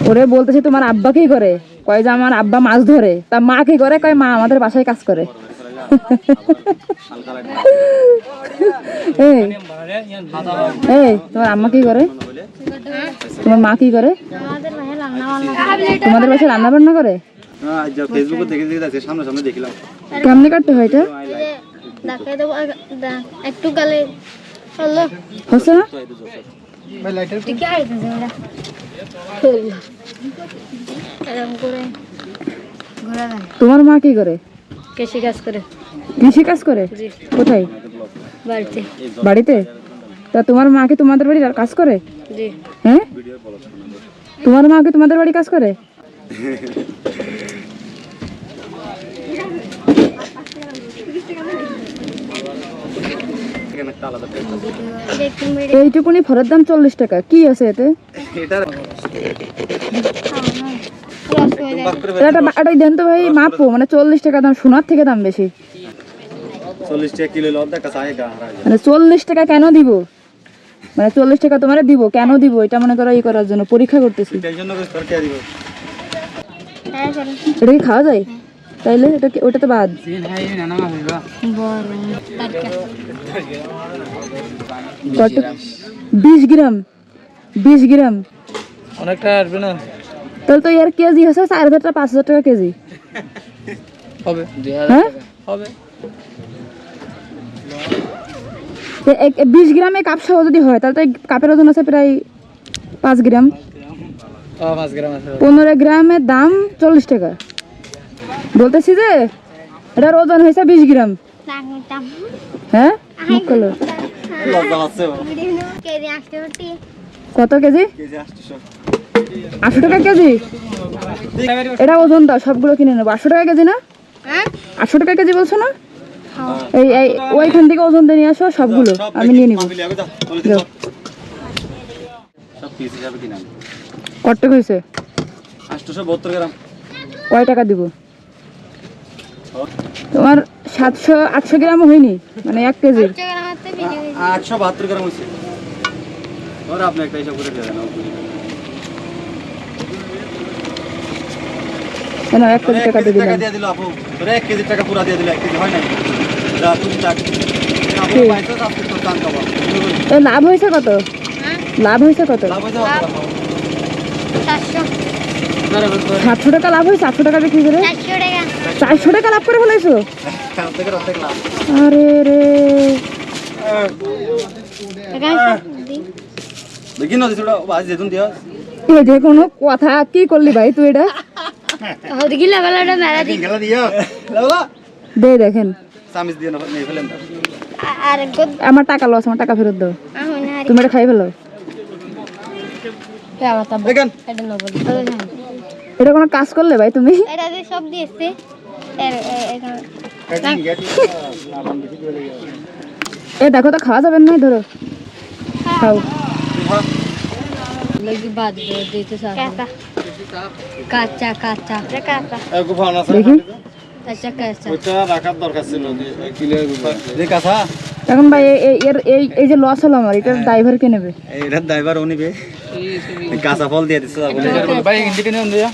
ওরে বলতেছে তোমার আব্বা কি করে, কয় যে আমার আব্বা মাছ ধরে। তা মা কি করে, কয় মা আমাদের বাসায় কাজ করে। এই এই তোমার আম্মা কি করে, তোমার মা কি করে, তোমাদের বাসায় রান্না বান্না করে? কেমনে কাটতে হয় এটা? হচ্ছে না? তোমার মা কি করে? কৃষি কাজ করে। কৃষি কাজ করে? কোথায়? বাড়িতে। বাড়িতে? তা তোমার মা কি তোমাদের বাড়ি কাজ করে? জি। হ্যাঁ, তোমার মা কি তোমাদের বাড়ি কাজ করে? এইটুকুনি ফলের দাম 40 টাকা, কি আছে এতে? এটা দেন তো ভাই, মাপো, মানে 40 টাকা দাম, সোনার থেকে দাম বেশি। 40 টাকা কিলো মানে 40 টাকা কেন দিব, মানে 40 টাকা তোমার দিব কেন দিব, এটা মনে করো ই করার জন্য, পরীক্ষা করতেছি। এটা কি খাওয়া যায়? তাইলে এটা ওটা তো বাদ। 20 গ্রাম? 20 গ্রাম অনেকটা আসবে না? তাহলে তো এর কেজি হচ্ছে 4000 টাকা, 5000 টাকা কেজি হবে। হ্যাঁ হবে। 20 গ্রামে কাপ সহ যদি হয়, তাহলে তো কাপের ওজন আছে প্রায় 5 গ্রাম। 5 গ্রাম আছে। 15 গ্রামের দাম 40 টাকা। বলতেছি যে এটার ওজন হয়েছে 20 গ্রাম। হ্যাঁ, মুখ খোলো। কত কেজি? 800 টাকা কেজি। এটা ওজন দাও, সবগুলো কিনে নেবো। 800 টাকা কেজি না? 800 টাকা কেজি বলছো না? এই ওইখান থেকে ওজন দিয়ে নিয়ে আসো সবগুলো, আমি নিয়ে নিবো। কত টাকা হয়েছে? 872 গ্রাম। কয় টাকা দিব? তোমার 700-800 গ্রামও হয়নি, মানে 1 কেজি। 872 গ্রাম হয়েছে। और आपने একটা হিসাব করে দেন। কেন 1 কেজি টাকা দিয়ে দিলাম? টাকা দিয়ে দিল আপু, ওরে 1 কেজি টাকা পুরা দিয়ে দিল, 1 কেজি হয় না। যা তুমি টাকা আপু পাইছো, আপনি তো টাকা পাবো। এ লাভ হয়েছে কত? লাভ হয়েছে কত? লাভ হইছে 700 টাকা লাভ হয়েছে। 800 টাকা বিক্রি করে 400 টাকা লাভ করে ফেলেছো? আরে রে, দেখি না দিছড়া বাজ যেতুন দিয়া। এই যে কোনো কথা কি করলি ভাই তুই? এটা গেলা দিয়া লালা দে, দেখেন সামিস দিয়ে না নেই ফেলেন। আমার টাকা লস, আমার টাকা ফেরত দাও। তুমি এটা খাই ফেলো। দেখেন এটা কোনো কাজ করলে ভাই তুমি? সব দিয়েছে। এ দেখো তো, খাওয়া যাবেন না, ধরো খাও। কাঁচা কাঁচা কাঁচা একটু ফান আছে দেখি। কাঁচা কাঁচা ওটা রাখার দরকার ছিল। কিলের দেখ আসা এখন ভাই এই যে লস হলো আমার, এটার ড্রাইভার কে নেবে? এইটার ড্রাইভার ও নিবে। কাঁচা ফল দিয়ে দিছে ভাই ইন্ডিকে নিয়ে দিয়া।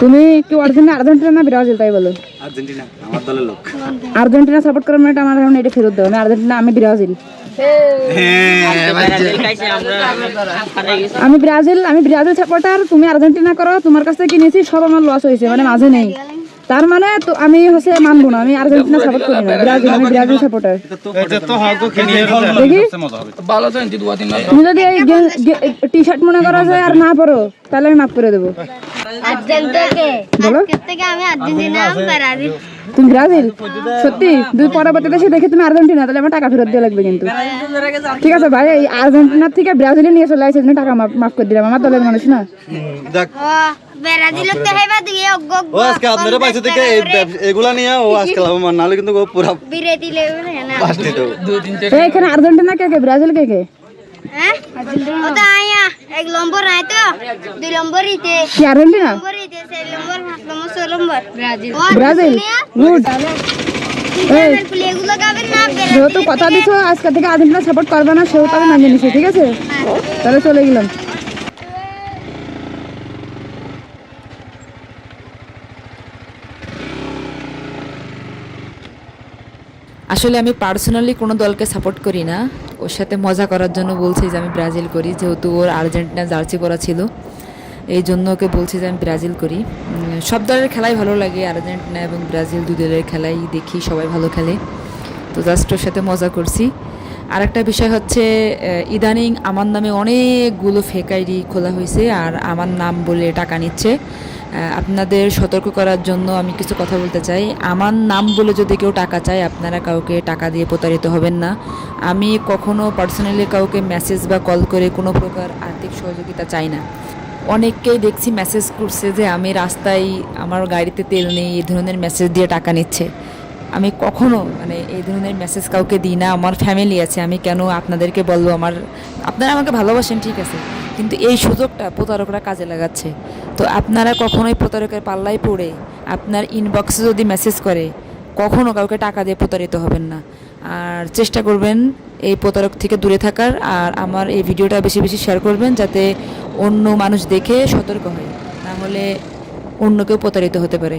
তুমি কি আর্জেন্টিনা না ব্রাজিল, তাই বলো? আর্জেন্টিনা আমার দলের লোক। আর্জেন্টিনা সাপোর্ট করার মানে আমার এখন এটা ফেরত দাও। আমি আর্জেন্টিনা, আমি ব্রাজিল। আমি ব্রাজিল সাপোর্টার, তুমি আর্জেন্টিনা করো। তোমার কাছ থেকে কিনেছি, সব আমার লস হয়েছে, মানে মাঝে নেই। তার মানে তো আমি হচ্ছে মানবো না, আমি আর্জেন্টিনা সাপোর্ট করি না, ব্রাজিল, আমি ব্রাজিল সাপোর্টার। দেখি তুমি যদি এই টি শার্ট মনে করা যায় আর না পরো, তাহলে আমি মাফ করে দেবো। বলো, তুমি ব্রাজিল? সত্যি? দুই পরবর্তীতে এসে দেখি তুমি আর্জেন্টিনা, তাহলে আমার টাকা ফেরত দিয়ে লাগবে কিন্তু। ঠিক আছে ভাই, এই আর্জেন্টিনার থেকে ব্রাজিলে নিয়ে চলে আসছে, টাকা মাফ করে দিলাম, আমার দলের মানুষ না। এগুলা নিয়ে ও আজকে নাহলে কিন্তু পুরা এখানে আর্জেন্টিনা কে কে, ব্রাজিল কে কে? Argentina, Brazil, good. যেহেতু কথা দিছো আজকে থেকে আর্জেন্টিনা সাপোর্ট করবে না, সেহেতু আমি মানিয়ে নিছি। ঠিক আছে, তাহলে চলে গেলাম। আসলে আমি পার্সোনালি কোনো দলকে সাপোর্ট করি না, ওর সাথে মজা করার জন্য বলছি যে আমি ব্রাজিল করি, যেহেতু ওর আর্জেন্টিনা জার্সি পরা ছিল এই জন্য ওকে বলছি যে আমি ব্রাজিল করি। সব দলের খেলাই ভালো লাগে, আর্জেন্টিনা এবং ব্রাজিল দুই দলের খেলাই দেখি, সবাই ভালো খেলে, তো জাস্ট ওর সাথে মজা করছি। আরেকটা বিষয় হচ্ছে ইদানিং আমার নামে অনেকগুলো ফেক আইডি খোলা হয়েছে আর আমার নাম বলে টাকা নিচ্ছে। আপনাদের সতর্ক করার জন্য আমি কিছু কথা বলতে চাই। আমার নাম বলে যদি কেউ টাকা চায়, আপনারা কাউকে টাকা দিয়ে প্রতারিত হবেন না। আমি কখনো পার্সোনালি কাউকে মেসেজ বা কল করে কোনো প্রকার আর্থিক সহযোগিতা চাই না। অনেককেই দেখছি মেসেজ করছে যে আমি রাস্তায়, আমার গাড়িতে তেল নেই, এই ধরনের মেসেজ দিয়ে টাকা নিচ্ছে। আমি কখনো মানে এই ধরনের মেসেজ কাউকে দিই না। আমার ফ্যামিলি আছে, আমি কেন আপনাদেরকে বলবো? আপনারা আমাকে ভালোবাসেন ঠিক আছে, কিন্তু এই সুযোগটা প্রতারকরা কাজে লাগাচ্ছে। তো আপনারা কখনোই প্রতারকের পাল্লায় পড়ে আপনার ইনবক্সে যদি মেসেজ করে কখনো কাউকে টাকা দিয়ে প্রতারিত হবেন না। আর চেষ্টা করবেন এই প্রতারক থেকে দূরে থাকার। আর আমার এই ভিডিওটা বেশি বেশি শেয়ার করবেন যাতে অন্য মানুষ দেখে সতর্ক হয়, না হলে অন্য কেউ প্রতারিত হতে পারে।